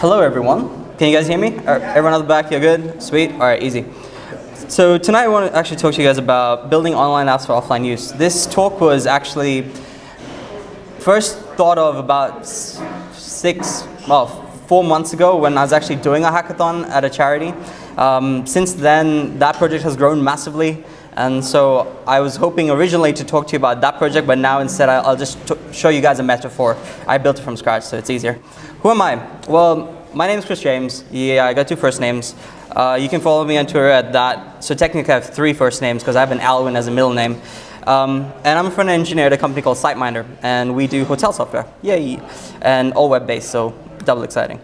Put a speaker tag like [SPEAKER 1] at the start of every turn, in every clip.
[SPEAKER 1] Hello everyone. Can you guys hear me? Everyone at the back, you're good? Sweet? Alright, easy. So tonight I want to actually talk to you guys about building online apps for offline use. This talk was actually first thought of about 4 months ago when I was actually doing a hackathon at a charity. Since then, that project has grown massively. And so I was hoping originally to talk to you about that project, but now instead I'll just show you guys a metaphor. I built it from scratch, so it's easier. Who am I? Well, my name is Chris James. Yeah, I got 2 first names. You can follow me on Twitter at that. So technically I have 3 first names because I have an Alwyn as a middle name. And I'm a front-end engineer at a company called Siteminder, and we do hotel software. Yay! And all web-based, so double exciting.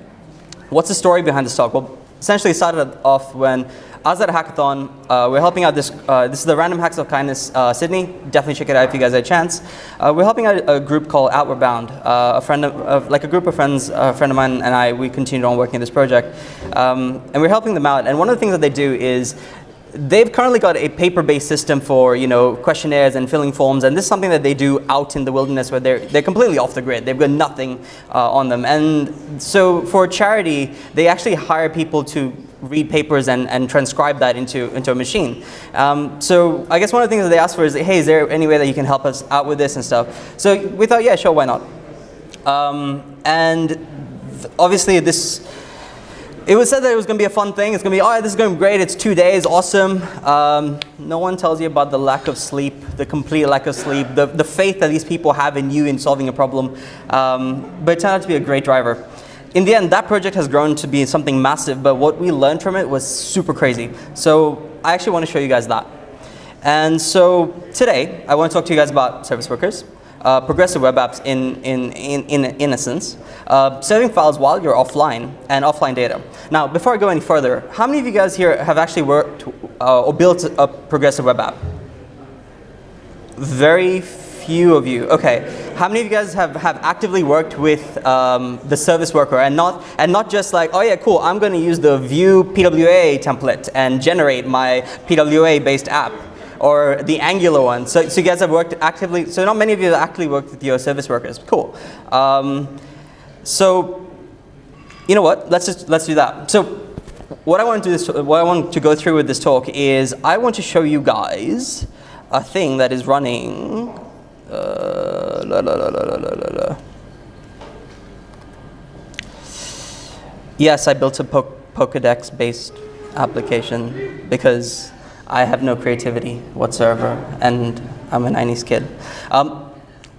[SPEAKER 1] What's the story behind this talk? Well, essentially it started off when I was at a hackathon. We're helping out this is the Random Hacks of Kindness Sydney. Definitely check it out if you guys have a chance. We're helping out a group called Outward Bound. Like a group of friends, a friend of mine and I, we continued on working on this project. And we're helping them out. And one of the things that they do is they've currently got a paper-based system for questionnaires and filling forms, and this is something that they do out in the wilderness where they're completely off the grid. They've got nothing on them. And so for a charity, they actually hire people to read papers and transcribe that into a machine. So I guess one of the things that they asked for is, hey, is there any way that you can help us out with this and stuff? So we thought, yeah, sure, why not? Obviously it was said that it was going to be a fun thing. It's going to be, oh, this is going to be great. It's 2 days, awesome. No one tells you about the lack of sleep, the complete lack of sleep, the faith that these people have in you in solving a problem. But it turned out to be a great driver. In the end, that project has grown to be something massive, but what we learned from it was super crazy. So I actually want to show you guys that. And so today, I want to talk to you guys about service workers. Progressive web apps in essence, serving files while you're offline and offline data. Now, before I go any further, how many of you guys here have actually worked or built a progressive web app? Very few of you. Okay. How many of you guys have actively worked with the service worker and not just like, oh yeah, cool, I'm going to use the Vue PWA template and generate my PWA based app? Or the Angular one. So you guys have worked actively. So not many of you have actually worked with your service workers. Cool. So you know what? Let's do that. So what I want to go through with this talk is I want to show you guys a thing that is running. Yes, I built a Pokédex based application because I have no creativity whatsoever, and I'm a 90s kid.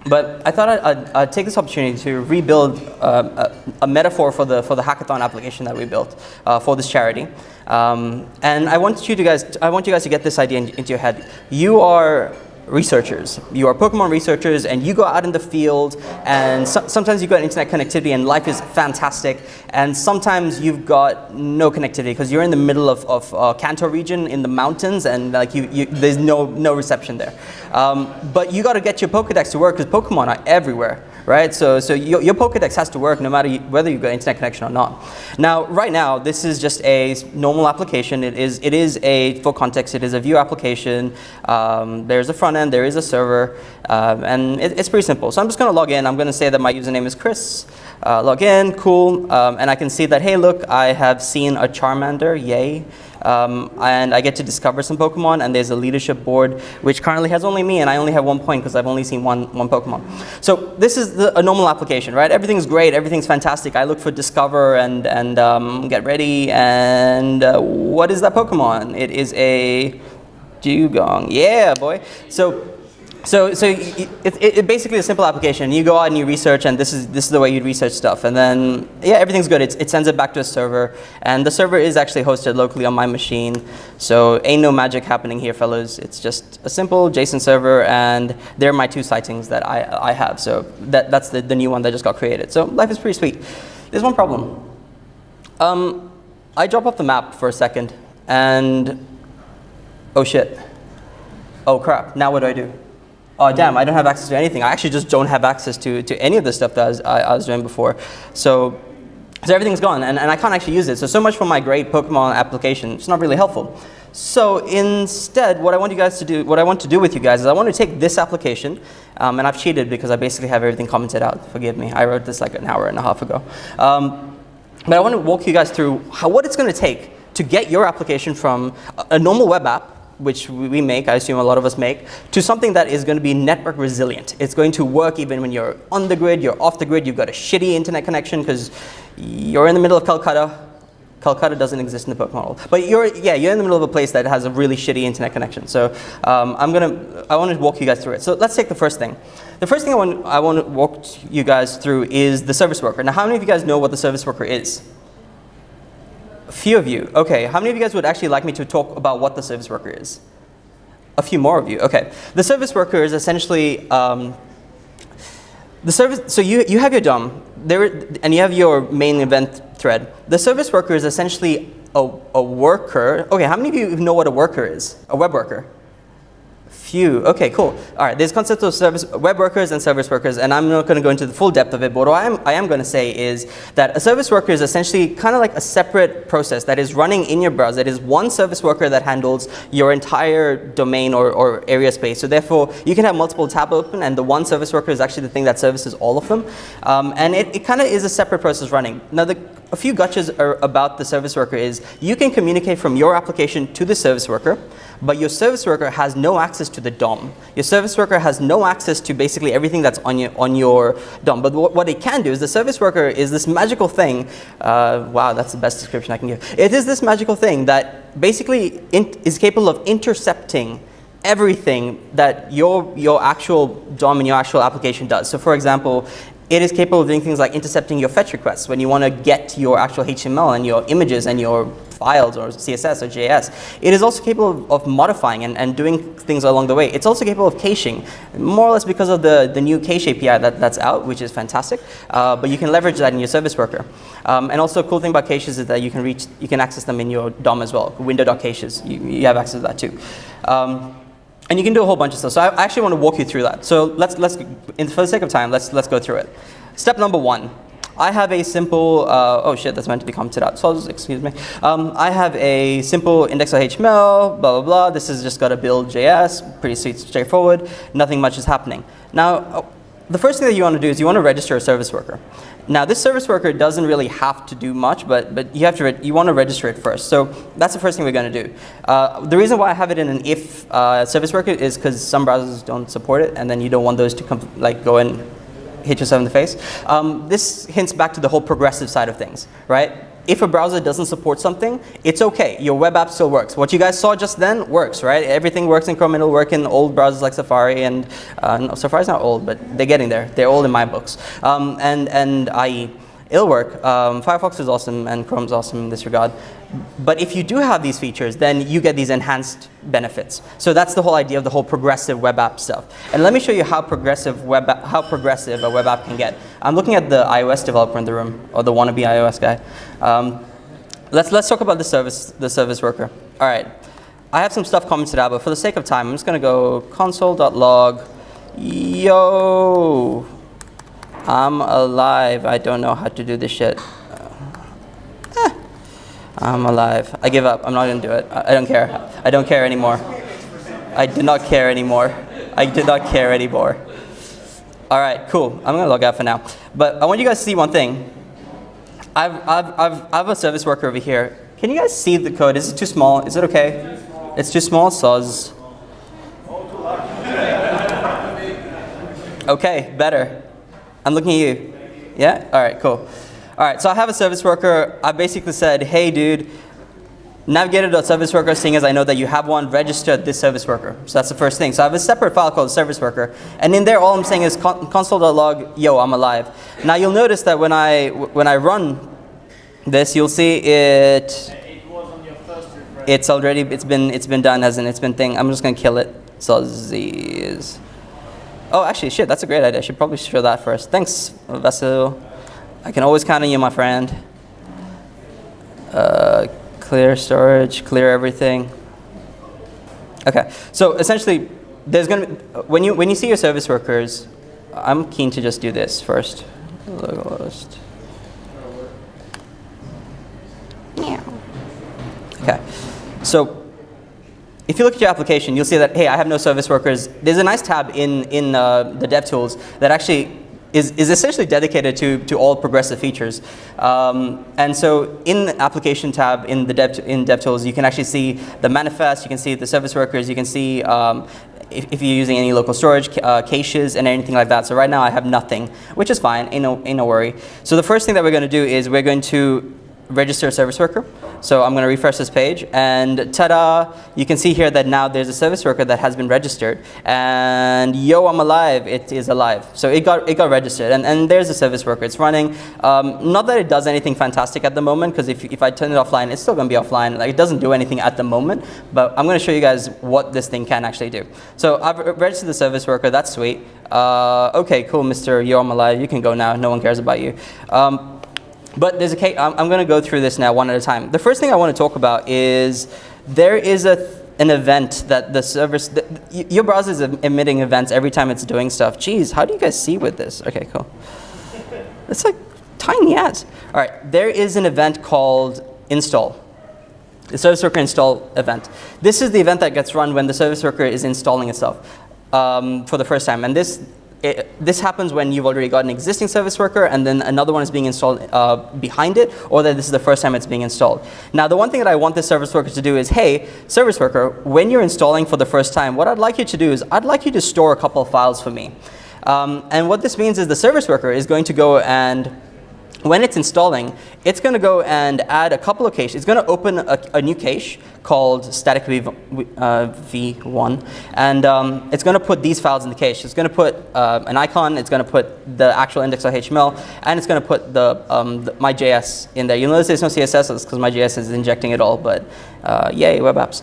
[SPEAKER 1] But I thought I'd take this opportunity to rebuild a metaphor for the hackathon application that we built for this charity. And I want you guys to get this idea into your head. You are researchers. You are Pokemon researchers, and you go out in the field, and sometimes you've got internet connectivity and life is fantastic, and sometimes you've got no connectivity because you're in the middle of Kanto region in the mountains, and like there's no reception there. But you got to get your Pokédex to work because Pokemon are everywhere, right? So your Pokédex has to work no matter whether you've got internet connection or not. Now, right now, this is just a normal application. It is for context, it is a Vue application. There's a front end, there is a server, and it's pretty simple. So I'm just going to log in. I'm going to say that my username is Chris. Log in, cool, and I can see that, hey, look, I have seen a Charmander, yay. And I get to discover some Pokemon, and there's a leadership board which currently has only me, and I only have 1 point because I've only seen one Pokemon. So this is a normal application, right? Everything's great, everything's fantastic. I look for discover and get ready, and what is that Pokemon? It is a Dugong. Yeah, boy. So it's basically a simple application. You go out and you research, and this is the way you research stuff. And then, yeah, everything's good. It sends it back to a server, and the server is actually hosted locally on my machine. So ain't no magic happening here, fellas. It's just a simple JSON server, and they're my 2 sightings that I have. So that's the new one that just got created. So life is pretty sweet. There's one problem. I drop off the map for a second, and oh shit. Oh crap. Now what do? Oh damn, I don't have access to anything. I actually just don't have access to any of the stuff that I was doing before. So everything's gone, and I can't actually use it. So much for my great Pokemon application. It's not really helpful. So instead, what I want to do with you guys is I want to take this application, and I've cheated because I basically have everything commented out. Forgive me, I wrote this like an hour and a half ago. But I want to walk you guys through what it's going to take to get your application from a normal web app, which we make, I assume a lot of us make, to something that is going to be network resilient. It's going to work even when you're on the grid, you're off the grid, you've got a shitty internet connection because you're in the middle of Calcutta. Calcutta doesn't exist in the Poke model. But you're in the middle of a place that has a really shitty internet connection. So I want to walk you guys through it. So let's take the first thing. The first thing I want to walk you guys through is the service worker. Now, how many of you guys know what the service worker is? A few of you. Okay, how many of you guys would actually like me to talk about what the service worker is? A few more of you. Okay, the service worker is essentially the service. So you have your DOM there, and you have your main event thread. The service worker is essentially a worker. Okay, how many of you know what a worker is? A web worker? Few. Okay, cool. All right, there's concepts of web workers and service workers, and I'm not going to go into the full depth of it, but what I am going to say is that a service worker is essentially kind of like a separate process that is running in your browser. It is one service worker that handles your entire domain or area space. So therefore, you can have multiple tabs open, and the one service worker is actually the thing that services all of them. And it kind of is a separate process running. Now, a few gotchas about the service worker is you can communicate from your application to the service worker, but your service worker has no access to the DOM. Your service worker has no access to basically everything that's on your DOM. But what it can do is the service worker is this magical thing. Wow, that's the best description I can give. It is this magical thing that basically is capable of intercepting everything that your actual DOM and your actual application does. So for example, it is capable of doing things like intercepting your fetch requests when you want to get your actual HTML and your images and your files or CSS or JS. It is also capable of modifying and doing things along the way. It's also capable of caching, more or less because of the new cache API that's out, which is fantastic. But you can leverage that in your service worker. And also a cool thing about caches is that you can access them in your DOM as well. Window.caches, you have access to that too. And you can do a whole bunch of stuff. So I actually want to walk you through that. So for the sake of time, let's go through it. Step number 1. I have a simple, oh shit, that's meant to be commented out. So excuse me. I have a simple index.html, blah, blah, blah. This has just got a build.js, pretty sweet, straightforward. Nothing much is happening. Now, the first thing that you want to do is you want to register a service worker. Now, this service worker doesn't really have to do much, but you want to register it first. So that's the first thing we're going to do. The reason why I have it in an if service worker is because some browsers don't support it, and then you don't want those to go and hit yourself in the face. This hints back to the whole progressive side of things, right? If a browser doesn't support something, it's okay. Your web app still works. What you guys saw just then works, right? Everything works in Chrome. It'll work in old browsers like Safari, and no, Safari's not old, but they're getting there. They're old in my books. And IE, it'll work. Firefox is awesome, and Chrome's awesome in this regard. But if you do have these features, then you get these enhanced benefits. So that's the whole idea of the whole progressive web app stuff. And let me show you how progressive a web app can get. I'm looking at the iOS developer in the room, or the wannabe iOS guy. Let's talk about the service worker. All right, I have some stuff commented out, but for the sake of time, I'm just going to go console.log. Yo, I'm alive. I don't know how to do this shit. I'm alive. I give up. I'm not going to do it. I don't care. I don't care anymore. I do not care anymore. I do not care anymore. All right, cool. I'm going to log out for now. But I want you guys to see one thing. I have a service worker over here. Can you guys see the code? Is it too small? Is it okay? It's too small? Soz. Okay, better. I'm looking at you. Yeah? All right, cool. All right, so I have a service worker. I basically said, hey, dude, navigator.service worker, seeing as I know that you have one, register this service worker. So that's the first thing. So I have a separate file called service worker. And in there, all I'm saying is console.log, yo, I'm alive. Now, you'll notice that when I run this, you'll see it. It was on your first refresh. It's been done as it's been thing. I'm just going to kill it. So is. Oh, actually, shit, that's a great idea. I should probably show that first. Thanks, Vasil. I can always count on you, my friend. Clear storage, clear everything. Okay, so essentially, there's gonna be, when you see your service workers, I'm keen to just do this first. List. Okay, so if you look at your application, you'll see that, hey, I have no service workers. There's a nice tab in the DevTools that actually is essentially dedicated to all progressive features. And so in the application tab in the DevTools, you can actually see the manifest, you can see the service workers, you can see if you're using any local storage, caches, and anything like that. So right now I have nothing, which is fine, ain't no worry. So the first thing that we're going to do is we're going to register a service worker. So I'm going to refresh this page, and ta-da! You can see here that now there's a service worker that has been registered, and yo, I'm alive. It is alive. So it got registered, and there's a service worker. It's running. Not that it does anything fantastic at the moment, because if I turn it offline, it's still going to be offline. Like, it doesn't do anything at the moment, but I'm going to show you guys what this thing can actually do. So I've registered the service worker. That's sweet. Okay, cool, Mr. Yo, I'm alive. You can go now. No one cares about you. But there's a case. I'm going to go through this now one at a time. The first thing I want to talk about is there is an event that the service, your browser is emitting events every time it's doing stuff. Geez, how do you guys see with this? Okay, cool. It's like tiny ass. All right, there is an event called install. The service worker install event. This is the event that gets run when the service worker is installing itself for the first time. And this happens when you've already got an existing service worker and then another one is being installed behind it, or that this is the first time it's being installed. Now, the one thing that I want this service worker to do is, hey, service worker, when you're installing for the first time, what I'd like you to do is I'd like you to store a couple of files for me. And what this means is the service worker is going to go and, when it's installing, it's going to go and add a couple of caches. It's going to open a new cache called static v1, and it's going to put these files in the cache. It's going to put an icon, it's going to put the actual index.html, and it's going to put my JS in there. You'll notice there's no CSS because my JS is injecting it all, but yay, web apps.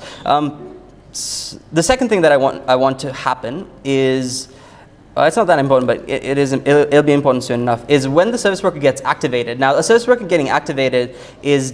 [SPEAKER 1] The second thing that I want to happen is, it's not that important, but it'll be important soon enough, is when the service worker gets activated. Now, a service worker getting activated is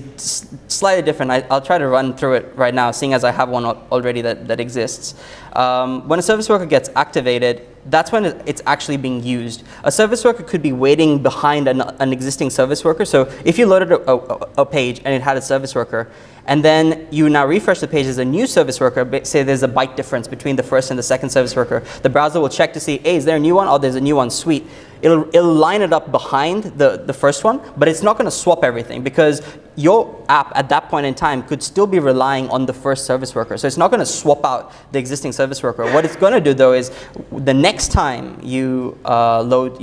[SPEAKER 1] slightly different. I'll try to run through it right now, seeing as I have one already that exists. When a service worker gets activated, that's when it's actually being used. A service worker could be waiting behind an existing service worker. So if you loaded a page and it had a service worker, and then you now refresh the page as a new service worker, say there's a byte difference between the first and the second service worker, the browser will check to see, hey, is there a new one? Oh, there's a new one, sweet. It'll line it up behind the first one, but it's not going to swap everything, because your app at that point in time could still be relying on the first service worker. So it's not going to swap out the existing service worker. What it's going to do, though, is the next time you load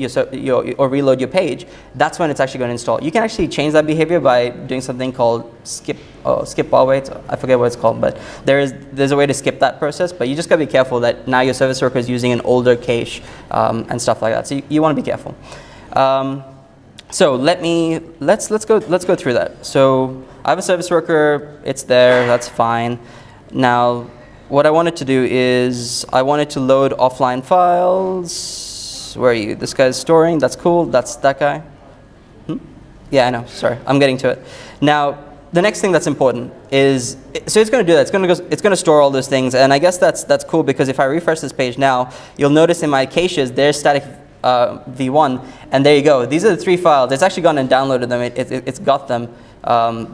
[SPEAKER 1] or reload your page, that's when it's actually going to install. You can actually change that behavior by doing something called SydPWA. I forget what it's called, but there's a way to skip that process. But you just got to be careful that now your service worker is using an older cache and stuff like that. So you want to be careful. So let's go through that. So I have a service worker. It's there. That's fine. Now, what I wanted to do is I wanted to load offline files. Where are you? This guy's storing. That's cool. That's that guy. Yeah, I know. Sorry, I'm getting to it. Now, the next thing that's important is, so it's going to do that. It's going to store all those things, and I guess that's cool, because if I refresh this page now, you'll notice in my caches there's static v1, and there you go. These are the 3 files. It's actually gone and downloaded them. It's got them.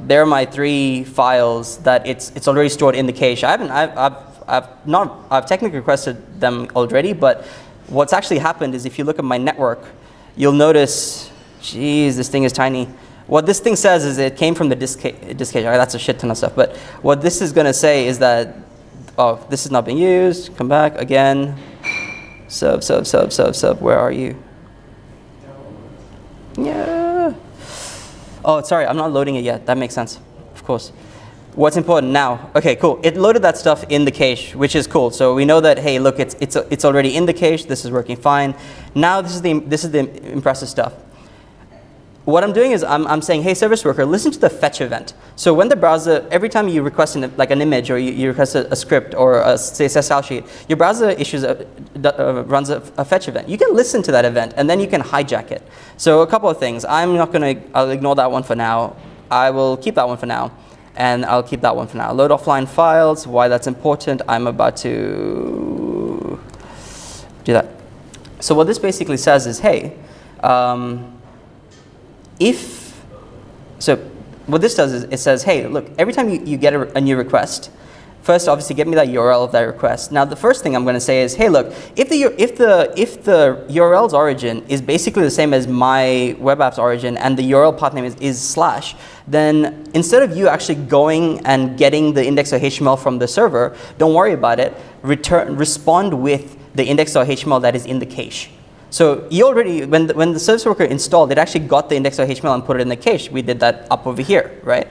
[SPEAKER 1] They're my 3 files that it's already stored in the cache. I've technically requested them already, but what's actually happened is if you look at my network, you'll notice, geez, this thing is tiny. What this thing says is it came from the disk cache. That's a shit ton of stuff. But what this is going to say is that, oh, this is not being used. Come back again. Sub. Where are you? Yeah. Oh, sorry. I'm not loading it yet. That makes sense. Of course. What's important now? Okay, cool. It loaded that stuff in the cache, which is cool. So we know that, hey, look, it's already in the cache. This is working fine. Now this is the impressive stuff. What I'm doing is I'm saying, hey, service worker, listen to the fetch event. So when the browser, every time you request like an image, or you request a script or a CSS style sheet, your browser runs a fetch event. You can listen to that event, and then you can hijack it. So a couple of things. I'll ignore that one for now. I will keep that one for now, and I'll keep that one for now. Load offline files. Why that's important? I'm about to do that. So what this basically says is, hey. So what this does is it says, hey, look, every time you get a new request, First, obviously, get me that URL of that request. Now, the first thing I'm going to say is, hey, look, if the URL's origin is basically the same as my web app's origin, and the URL path name is slash, then instead of you actually going and getting the index.html from the server, don't worry about it. Respond with the index.html that is in the cache. So you already, when the service worker installed, it actually got the index.html and put it in the cache. We did that up over here, right?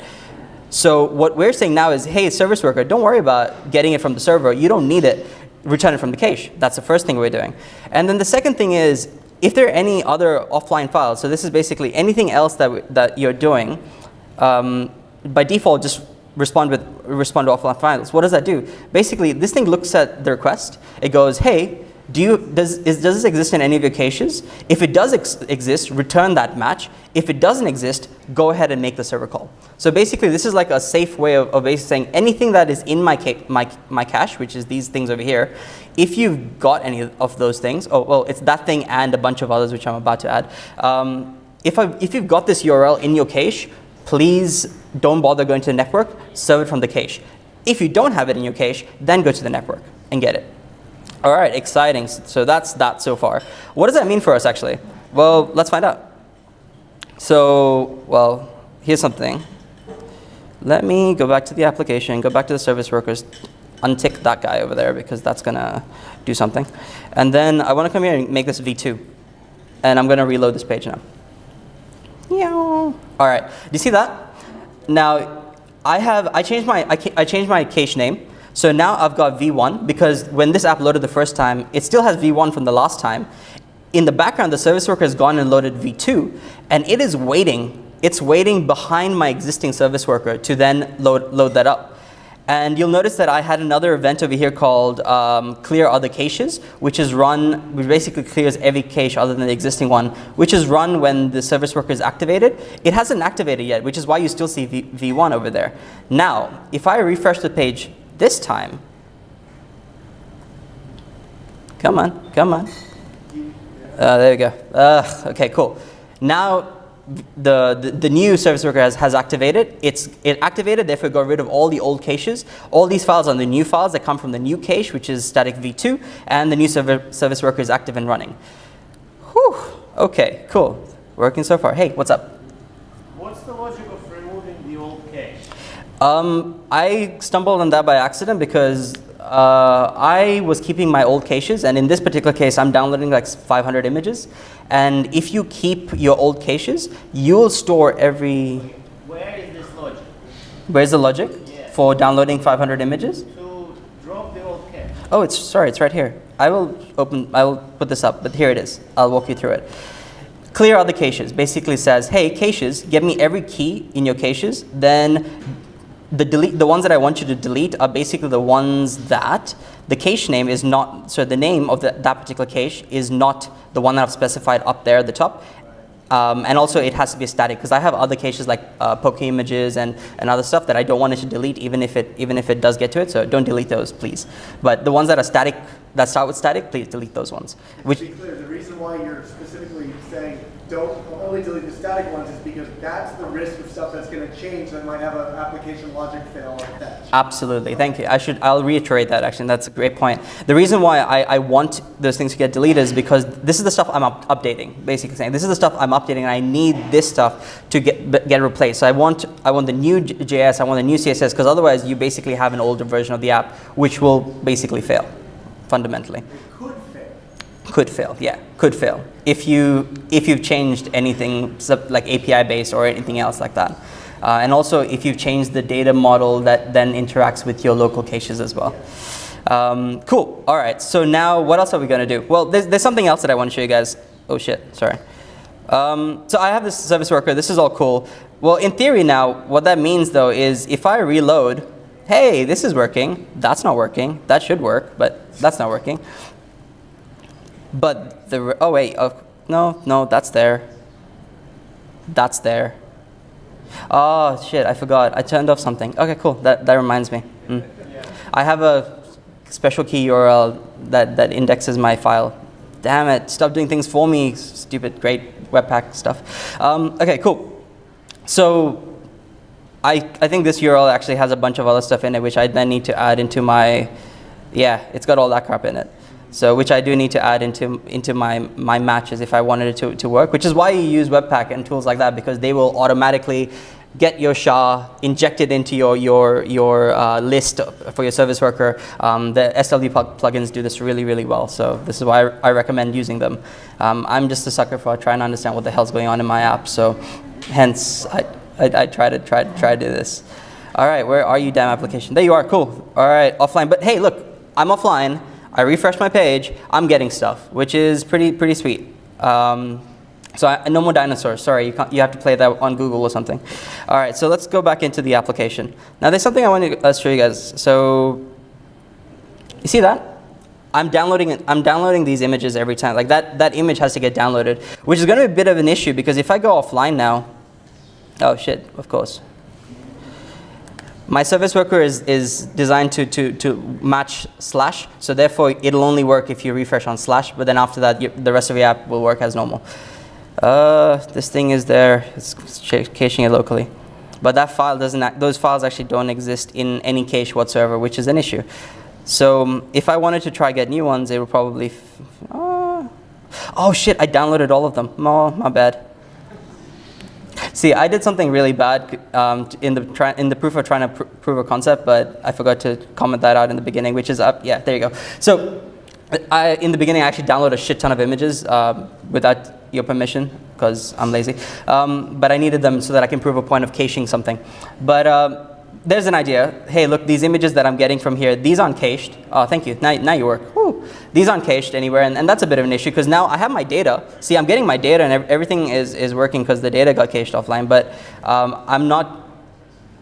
[SPEAKER 1] So what we're saying now is, hey, service worker, don't worry about getting it from the server. You don't need it. Return it from the cache. That's the first thing we're doing. And then the second thing is, if there are any other offline files, so this is basically anything else that you're doing, by default, just respond to offline files. What does that do? Basically, this thing looks at the request. It goes, hey, does this exist in any of your caches? If it does exist, return that match. If it doesn't exist, go ahead and make the server call. So basically, this is like a safe way of basically saying anything that is in my cache, which is these things over here. If you've got any of those things, oh well, it's that thing and a bunch of others which I'm about to add. If you've got this URL in your cache, please don't bother going to the network. Serve it from the cache. If you don't have it in your cache, then go to the network and get it. All right, exciting. So that's that so far. What does that mean for us, actually? Well, let's find out. So, well, here's something. Let me go back to the application, go back to the service workers, untick that guy over there because that's going to do something. And then I want to come here and make this v2. And I'm going to reload this page now. All right, do you see that? Now, I changed my cache name. So now I've got v1 because when this app loaded the first time, it still has v1 from the last time. In the background, the service worker has gone and loaded v2, and it is waiting. It's waiting behind my existing service worker to then load that up. And you'll notice that I had another event over here called clear other caches, which basically clears every cache other than the existing one, which is run when the service worker is activated. It hasn't activated yet, which is why you still see v1 over there. Now, if I refresh the page this time, come on. There we go. Okay, cool. Now the new service worker has activated. It activated, therefore got rid of all the old caches. All these files are the new files that come from the new cache, which is static v2, and the new service worker is active and running. Whew. Okay, cool. Working so far. Hey, what's up?
[SPEAKER 2] What's the logic of removing the old cache?
[SPEAKER 1] I stumbled on that by accident because I was keeping my old caches, and in this particular case, I'm downloading like 500 images. And if you keep your old caches, you'll store every...
[SPEAKER 2] Where is this logic?
[SPEAKER 1] Where's the logic for downloading 500 images?
[SPEAKER 2] To drop the old cache.
[SPEAKER 1] Oh, it's right here. I will put this up, but here it is. I'll walk you through it. Clear other caches basically says, hey, caches, give me every key in your caches, then the ones that I want you to delete are basically the ones that the cache name is not, so the name of that particular cache is not the one that I've specified up there at the top. And also it has to be static because I have other caches like poke images and other stuff that I don't want it to delete even if it does get to it, so don't delete those, please. But the ones that are static, that start with static, please delete those ones.
[SPEAKER 3] To be clear, the reason why you're specifically saying don't only delete the static ones is because that's the risk of stuff that's going to change that might have an application logic fail like that.
[SPEAKER 1] Absolutely, thank you. I'll reiterate that actually, that's a great point. The reason why I want those things to get deleted is because this is the stuff I'm updating, basically saying this is the stuff I'm updating and I need this stuff to get replaced. So I want the new JS, I want the new CSS, because otherwise you basically have an older version of the app which will basically fail, fundamentally.
[SPEAKER 3] It could fail.
[SPEAKER 1] Could fail, yeah, could fail. If you've changed anything like API based or anything else like that. And also if you've changed the data model that then interacts with your local caches as well. Cool, all right, so now what else are we gonna do? Well, there's something else that I want to show you guys. Oh shit, sorry. So I have this service worker, this is all cool. Well, in theory now, what that means though is if I reload, hey, this is working, that's not working, that should work, but that's not working. But oh wait, no, that's there. That's there. Oh shit, I forgot, I turned off something. Okay, cool, that reminds me. I have a special key URL that indexes my file. Damn it, stop doing things for me, stupid, great Webpack stuff. Okay, cool. So I think this URL actually has a bunch of other stuff in it, which I then need to add into my, yeah, it's got all that crap in it. So which I do need to add into my matches if I wanted it to work, which is why you use Webpack and tools like that, because they will automatically get your SHA injected into your list for your service worker. The SLD plugins do this really, really well. So this is why I recommend using them. I'm just a sucker for trying to understand what the hell's going on in my app. So hence I try to do this. All right, where are you, damn application? There you are, cool. All right, offline. But hey, look, I'm offline. I refresh my page. I'm getting stuff, which is pretty sweet. So no more dinosaurs. Sorry, you have to play that on Google or something. All right, so let's go back into the application. Now there's something I want to show you guys. So you see that? I'm downloading these images every time. Like that image has to get downloaded, which is going to be a bit of an issue because if I go offline now, oh shit, of course. My service worker is designed to match / so therefore it'll only work if you refresh on /, but then after that the rest of your app will work as normal. This thing is there, it's caching it locally. But that file those files actually don't exist in any cache whatsoever, which is an issue. So if I wanted to try get new ones, it would probably, oh shit, I downloaded all of them. Oh, my bad. See, I did something really bad in the proof of trying to prove a concept, but I forgot to comment that out in the beginning, which is up. Yeah, there you go. So in the beginning, I actually downloaded a shit ton of images without your permission, because I'm lazy. But I needed them so that I can prove a point of caching something. But there's an idea. Hey, look, these images that I'm getting from here, these aren't cached. Oh, thank you. Now you work. Woo. These aren't cached anywhere, and that's a bit of an issue because now I have my data. See, I'm getting my data, and everything is working because the data got cached offline. But I'm not.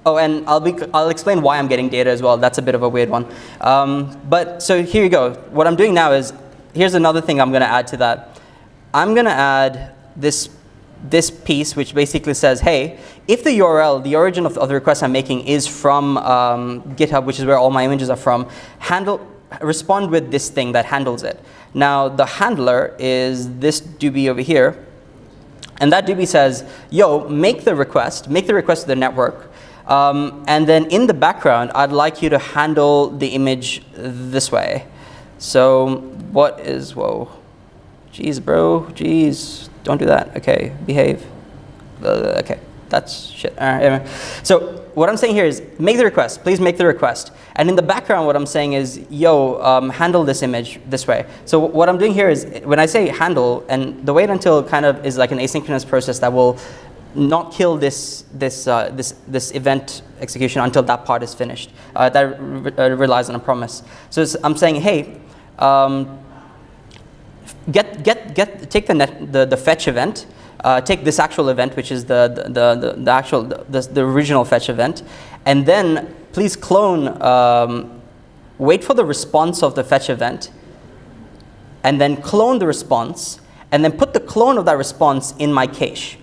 [SPEAKER 1] Oh, and I'll explain why I'm getting data as well. That's a bit of a weird one. But so here you go. What I'm doing now is here's another thing I'm going to add to that. I'm going to add this piece, which basically says, hey, if the URL, the origin of the request I'm making is from GitHub, which is where all my images are from, respond with this thing that handles it. Now, the handler is this doobie over here. And that doobie says, yo, make the request to the network. And then in the background, I'd like you to handle the image this way. So what is, whoa, jeez, bro, jeez. Don't do that. Okay, behave. Okay, that's shit. All right, anyway. So what I'm saying here is make the request. Please make the request. And in the background, what I'm saying is, yo, handle this image this way. So what I'm doing here is when I say handle, and the wait until kind of is like an asynchronous process that will not kill this event execution until that part is finished. That relies on a promise. So I'm saying, hey. Take the fetch event, take this actual event, which is the original fetch event, and then please clone, wait for the response of the fetch event, and then clone the response, and then put the clone of that response in my cache.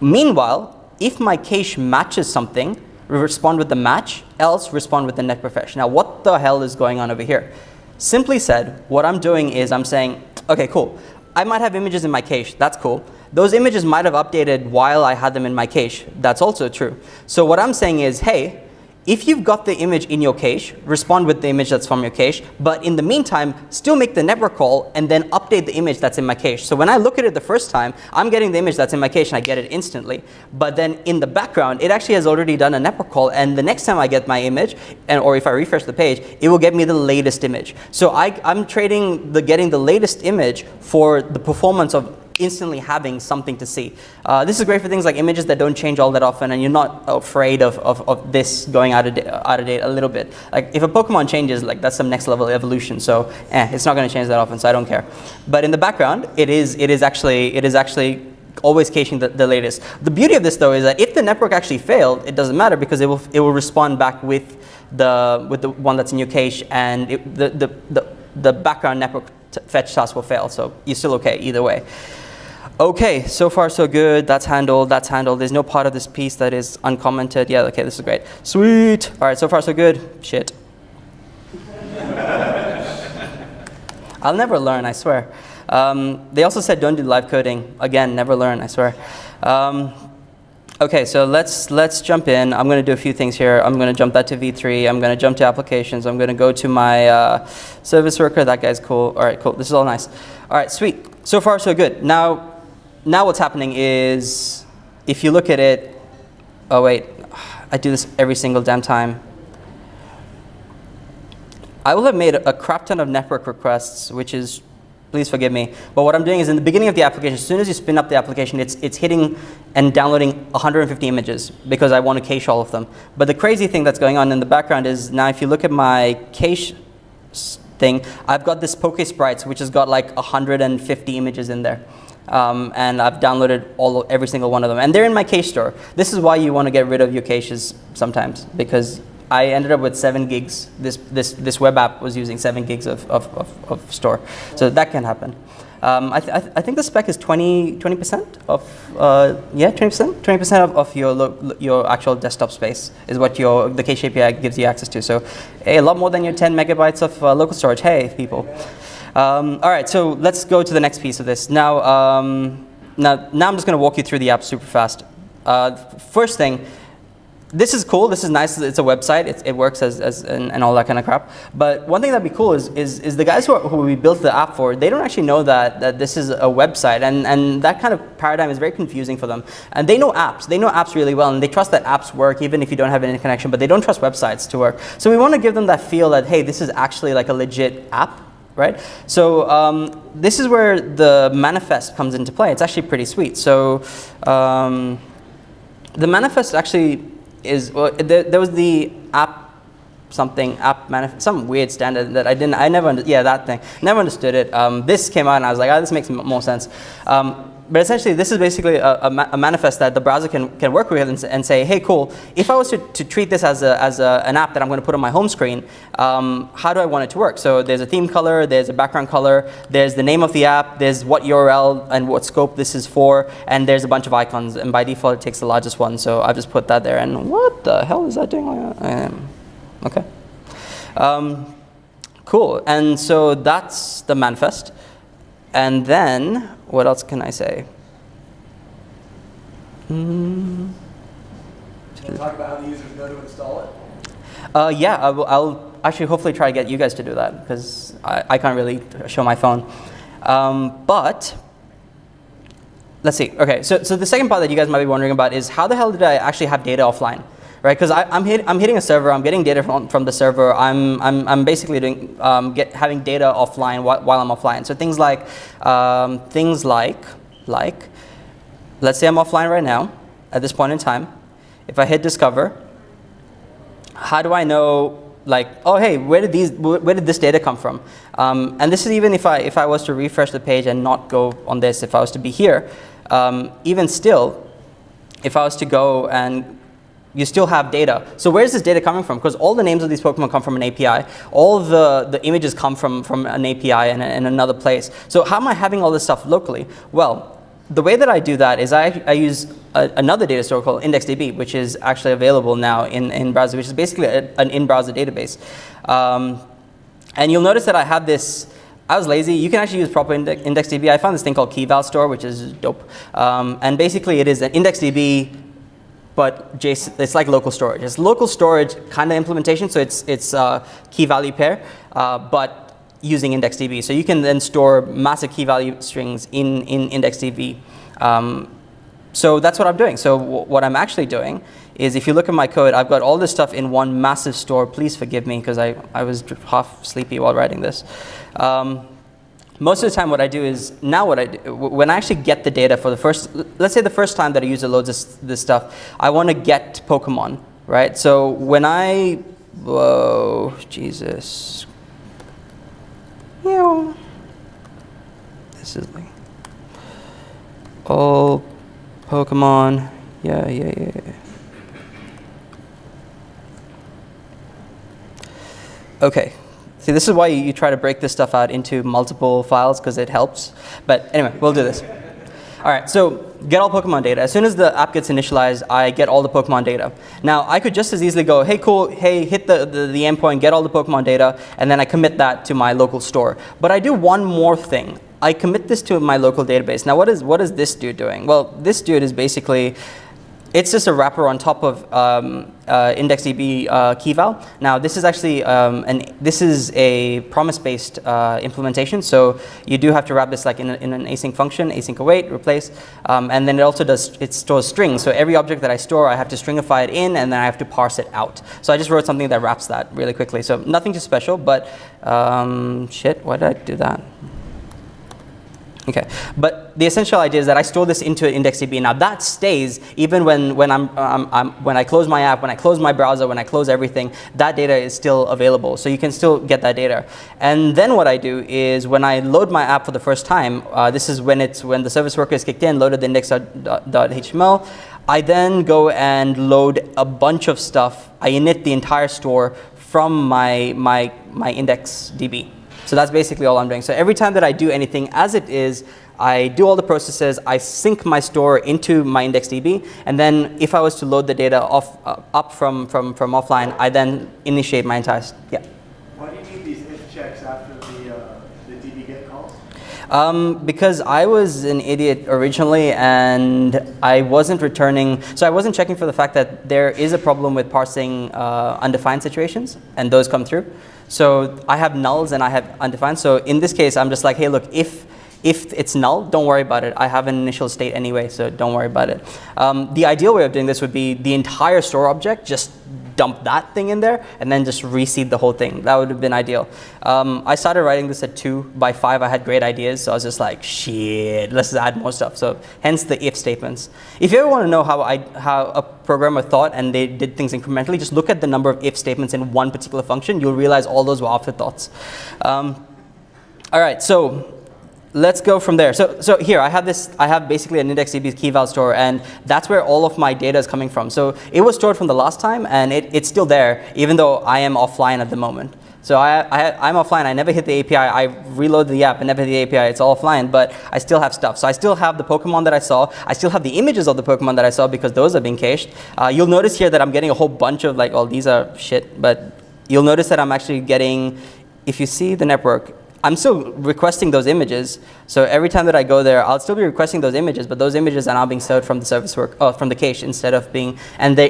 [SPEAKER 1] Meanwhile, if my cache matches something, respond with the match, else respond with the network fetch. Now, what the hell is going on over here? Simply said, what I'm doing is I'm saying, okay, cool. I might have images in my cache. That's cool. Those images might have updated while I had them in my cache. That's also true. So what I'm saying is, hey, if you've got the image in your cache, respond with the image that's from your cache. But in the meantime, still make the network call and then update the image that's in my cache. So when I look at it the first time, I'm getting the image that's in my cache and I get it instantly. But then in the background, it actually has already done a network call. And the next time I get my image, or if I refresh the page, it will get me the latest image. So I'm trading getting the latest image for the performance of instantly having something to see. This is great for things like images that don't change all that often, and you're not afraid of this going out of date a little bit. Like if a Pokemon changes, like that's some next level evolution. So it's not going to change that often, so I don't care. But in the background, it is actually always caching the latest. The beauty of this though is that if the network actually failed, it doesn't matter because it will respond back with the one that's in your cache, and the background network fetch task will fail. So you're still okay either way. Okay, so far so good. That's handled. There's no part of this piece that is uncommented. Yeah, okay, this is great. Sweet. All right, so far so good. Shit. I'll never learn, I swear. They also said don't do live coding. Again, never learn, I swear. Okay, so let's jump in. I'm going to do a few things here. I'm going to jump that to V3. I'm going to jump to applications. I'm going to go to my service worker. That guy's cool. All right, cool. This is all nice. All right, sweet. So far, so good. Now what's happening is, if you look at it, oh wait, I do this every single damn time. I will have made a crap ton of network requests, which is, please forgive me. But what I'm doing is, in the beginning of the application, as soon as you spin up the application, it's hitting and downloading 150 images because I want to cache all of them. But the crazy thing that's going on in the background is, now if you look at my cache thing, I've got this Poke Sprites, which has got like 150 images in there. And I've downloaded every single one of them. And they're in my cache store. This is why you want to get rid of your caches sometimes, because I ended up with 7 gigs. This web app was using 7 gigs of store. So that can happen. I think the spec is 20% of, 20% of your actual desktop space is what the Cache API gives you access to. So a lot more than your 10 megabytes of local storage. Hey, people. All right, so let's go to the next piece of this. Now I'm just going to walk you through the app super fast. First thing, this is cool. This is nice. It's a website. It works and all that kind of crap. But one thing that'd be cool is the guys who we built the app for, they don't actually know that this is a website, and that kind of paradigm is very confusing for them. And they know apps. They know apps really well, and they trust that apps work even if you don't have any connection. But they don't trust websites to work. So we want to give them that feel that, hey, this is actually like a legit app. Right? So this is where the manifest comes into play. It's actually pretty sweet. So the manifest actually is, well, there was the app manifest, some weird standard that I never understood it. This came out and I was like, this makes more sense. But essentially, this is basically a manifest that the browser can work with and say, hey, cool, if I was to treat this as an app that I'm going to put on my home screen, how do I want it to work? So there's a theme color, there's a background color, there's the name of the app, there's what URL and what scope this is for, and there's a bunch of icons. And by default, it takes the largest one. So I've just put that there. And what the hell is that doing? Okay. Cool. And so that's the manifest. And then, what else can I say?
[SPEAKER 3] Can you talk about how the users know to install it?
[SPEAKER 1] Yeah, I'll actually hopefully try to get you guys to do that, because I can't really show my phone. But let's see. Okay, so the second part that you guys might be wondering about is, how the hell did I actually have data offline? Right, because I'm hitting a server. I'm getting data from the server. I'm basically doing having data offline while I'm offline. So things like let's say I'm offline right now at this point in time. If I hit discover, how do I know, like, oh hey, where did this data come from? And this is even if I was to refresh the page and not go on this. If I was to be here, even still, if I was to go and you still have data. So where's this data coming from? Because all the names of these Pokemon come from an API. All the images come from an API and another place. So how am I having all this stuff locally? Well, the way that I do that is I use another data store called IndexedDB, which is actually available now in browser, which is basically an in-browser database. And you'll notice that I have this. I was lazy. You can actually use proper IndexedDB. I found this thing called KeyVal store, which is dope. And basically, it is an IndexedDB, but JSON, it's like local storage. It's local storage kind of implementation, so it's key value pair, but using IndexedDB. So you can then store massive key value strings in IndexedDB. So that's what I'm doing. So what I'm actually doing is, if you look at my code, I've got all this stuff in one massive store. Please forgive me, because I was half sleepy while writing this. Most of the time what I do is, when I actually get the data for the first, let's say the first time that a user loads this stuff, I want to get Pokemon, right? So when whoa, Jesus. Yeah. This is like, all Pokemon, yeah. Okay. See, this is why you try to break this stuff out into multiple files, because it helps. But anyway, we'll do this. All right, so get all Pokemon data. As soon as the app gets initialized, I get all the Pokemon data. Now, I could just as easily go, hey, cool, hey, hit the endpoint, get all the Pokemon data, and then I commit that to my local store. But I do one more thing. I commit this to my local database. Now, what is this dude doing? Well, this dude is basically It's just a wrapper on top of IndexedDB keyval. Now, this is actually this is a promise-based implementation. So you do have to wrap this like in an async function, async await, replace, and then it stores strings. So every object that I store, I have to stringify it in, and then I have to parse it out. So I just wrote something that wraps that really quickly. So nothing too special, but shit, why did I do that? Okay, but the essential idea is that I store this into IndexedDB. Now that stays even when I close my app, when I close my browser, when I close everything, that data is still available. So you can still get that data. And then what I do is when I load my app for the first time, this is when the service worker is kicked in, loaded the index.html. I then go and load a bunch of stuff. I init the entire store from my IndexedDB. So that's basically all I'm doing. So every time that I do anything as it is, I do all the processes, I sync my store into my IndexedDB, and then if I was to load the data up from offline, I then initiate my entire, yeah.
[SPEAKER 3] Why do you need these if checks after the dbget calls?
[SPEAKER 1] Because I was an idiot originally, and I wasn't returning, so I wasn't checking for the fact that there is a problem with parsing undefined situations, and those come through. So I have nulls and I have undefined. So in this case, I'm just like, hey, look, if it's null, don't worry about it. I have an initial state anyway, so don't worry about it. The ideal way of doing this would be the entire store object, just dump that thing in there, and then just reseed the whole thing. That would have been ideal. I started writing this at 2. By 5, I had great ideas, so I was just like, shit, let's just add more stuff. So hence the if statements. If you ever want to know how a programmer thought and they did things incrementally, just look at the number of if statements in one particular function. You'll realize all those were afterthoughts. All right, so let's go from there. So here I have basically an IndexedDB keyval store, and that's where all of my data is coming from. So it was stored from the last time, and it's still there, even though I am offline at the moment. So I'm offline. I never hit the API. I reload the app and never hit the API. It's all offline, but I still have stuff. So I still have the Pokemon that I saw. I still have the images of the Pokemon that I saw because those are being cached. You'll notice here that I'm getting a whole bunch of like, oh, these are shit, but you'll notice that I'm actually getting, if you see the network, I'm still requesting those images. So every time that I go there, I'll still be requesting those images, but those images are now being served from the service worker, from the cache instead of being, and the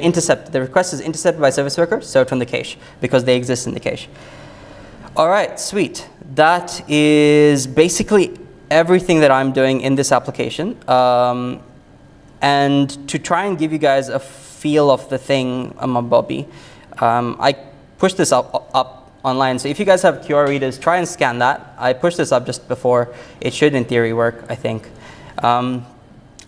[SPEAKER 1] request is intercepted by service worker, served from the cache because they exist in the cache. All right, sweet. That is basically everything that I'm doing in this application. And to try and give you guys a feel of the thing, I'm a Bobby. I pushed this up online. So if you guys have QR readers, try and scan that. I pushed this up just before. It should, in theory, work, I think. And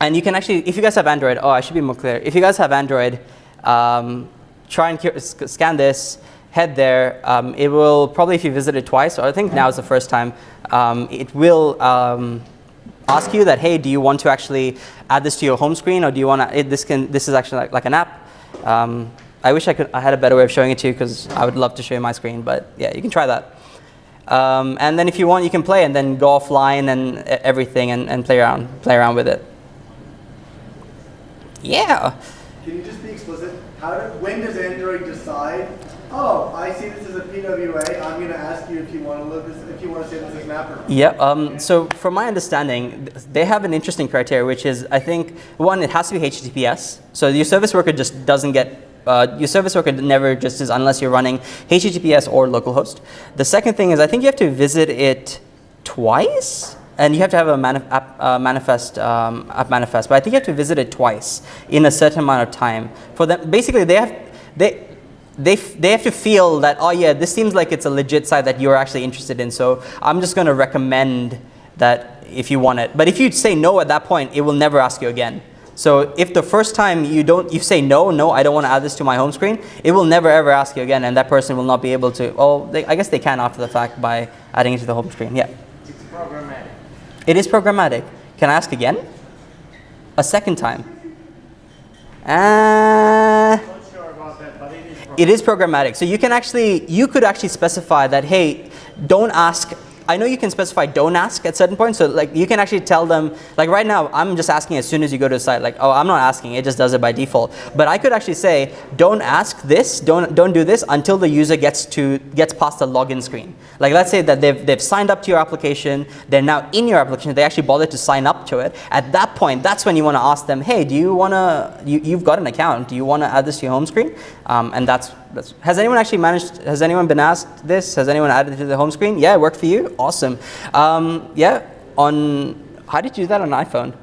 [SPEAKER 1] you can actually, if you guys have Android, I should be more clear. If you guys have Android, try and scan this, head there. It will probably, if you visit it twice, or I think now is the first time, it will ask you that, hey, do you want to actually add this to your home screen, or do you want to, this is actually like an app. I wish I had a better way of showing it to you because I would love to show you my screen, but yeah, you can try that. And then if you want, you can play and then go offline and everything and play around with it. Yeah.
[SPEAKER 3] Can you just be explicit? When does Android decide, oh, I see this as a PWA, I'm going to ask you if you want to look this, if you want to say this is mapper?
[SPEAKER 1] Yeah. So from my understanding, they have an interesting criteria, which is, I think, one, it has to be HTTPS. So your service worker just doesn't get. Your service worker never just is unless you're running HTTPS or localhost. The second thing is I think you have to visit it twice, and you have to have a app manifest. But I think you have to visit it twice in a certain amount of time. For them, basically, they have to feel that, oh yeah, this seems like it's a legit site that you're actually interested in. So I'm just going to recommend that if you want it. But if you say no at that point, it will never ask you again. So if the first time you say no, I don't want to add this to my home screen, it will never ever ask you again, and that person will not be able to. Oh, I guess they can after the fact by adding it to the home screen. Yeah.
[SPEAKER 2] It's programmatic.
[SPEAKER 1] It is programmatic. Can I ask again? A second time.
[SPEAKER 2] I'm not sure about that, but it is programmatic.
[SPEAKER 1] It is programmatic. So you could actually specify that, hey, don't ask I know you can specify don't ask at certain points. So like you can actually tell them, like right now, I'm just asking as soon as you go to the site, like, oh, I'm not asking, it just does it by default. But I could actually say, don't ask this, don't do this until the user gets past the login screen. Like let's say that they've signed up to your application, they're now in your application, they actually bothered to sign up to it. At that point, that's when you want to ask them, hey, do you want to, you've got an account, do you want to add this to your home screen? And that's, has anyone actually managed, has anyone been asked this? Has anyone added it to the home screen? Yeah, it worked for you? Awesome. Yeah, how did you do that on an iPhone?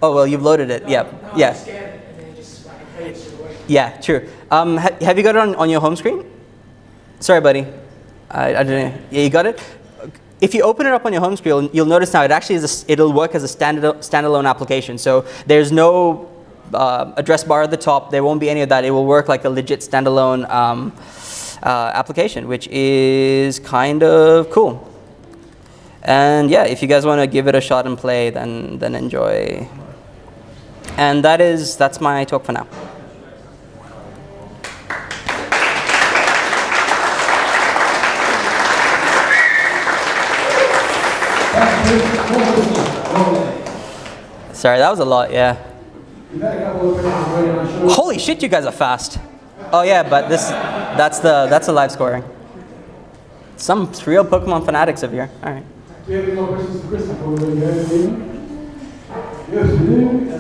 [SPEAKER 1] Oh, well, you've loaded it. Yeah, yeah.
[SPEAKER 4] Scan it and then just like pay it straight away.
[SPEAKER 1] Yeah, true. Have you got it on your home screen? Sorry, buddy. I didn't. Yeah, you got it? If you open it up on your home screen, you'll notice now it actually is it'll work as a standalone application. So there's no address bar at the top. There won't be any of that. It will work like a legit standalone application, which is kind of cool. And yeah, if you guys want to give it a shot and play, then enjoy. And that's my talk for now. Sorry, that was a lot, yeah. Holy shit, you guys are fast. Oh yeah, but that's the live scoring. Some real Pokemon fanatics over here. All right.
[SPEAKER 5] Do you have any more questions for Chris before we go to the game? Yes, we do.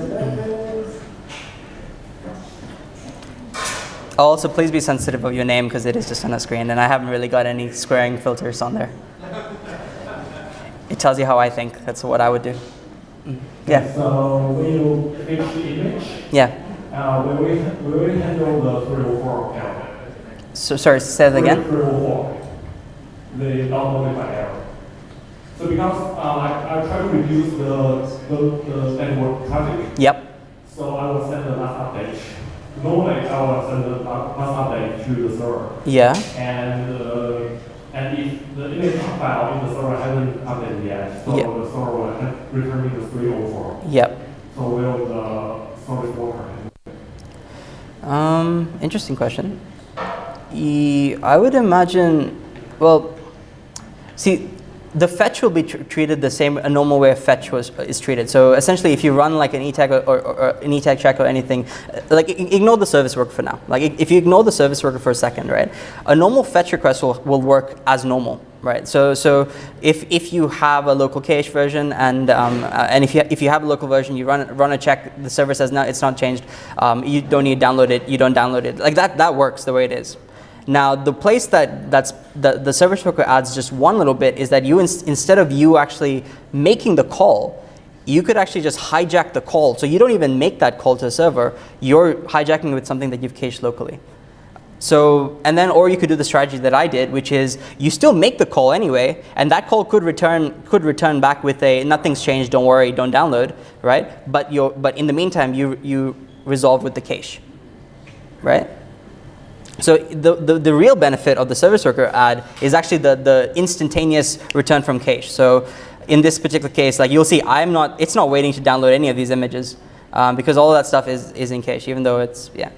[SPEAKER 1] Also, please be sensitive of your name because it is just on a screen, and I haven't really got any squaring filters on there. It tells you how I think. That's what I would do. Yeah.
[SPEAKER 5] So when you fix the image,
[SPEAKER 1] Yeah.
[SPEAKER 5] we will handle the 304 error.
[SPEAKER 1] So sorry, say that again.
[SPEAKER 5] 304, the non-modified error. So because I try to reduce the network traffic,
[SPEAKER 1] Yep.
[SPEAKER 5] so I will send the last update. Normally, I will send the last update to the server.
[SPEAKER 1] Yeah.
[SPEAKER 5] And if the image file in the server hasn't updated yet, so
[SPEAKER 1] Yeah.
[SPEAKER 5] the server will return me the 304.
[SPEAKER 1] Yep.
[SPEAKER 5] So will the service worker?
[SPEAKER 1] Interesting question. I would imagine, well, see, the fetch will be treated the same, a normal way a fetch is treated. So essentially, if you run like an e-tag or an e-tag check or anything, like ignore the service worker for now. Like if you ignore the service worker for a second, right? A normal fetch request will work as normal, right? So if you have a local cache version and if you have a local version, you run a check, the server says no, it's not changed. You don't need to download it. You don't download it. Like that works the way it is. Now, the place that's the service worker adds just one little bit is that you instead of you actually making the call, you could actually just hijack the call. So you don't even make that call to the server. You're hijacking with something that you've cached locally. So, and then, or you could do the strategy that I did, which is you still make the call anyway, and that call could return back with a nothing's changed, don't worry, don't download, right? But in the meantime, you resolve with the cache, right? So the real benefit of the service worker add is actually the instantaneous return from cache. So in this particular case, like you'll see, it's not waiting to download any of these images because all of that stuff is in cache, even though it's, yeah.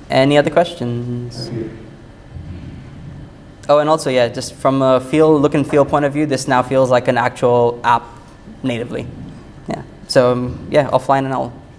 [SPEAKER 1] Any other questions? Oh, and also, yeah, just from a look and feel point of view, this now feels like an actual app natively. Yeah. So yeah, offline and all.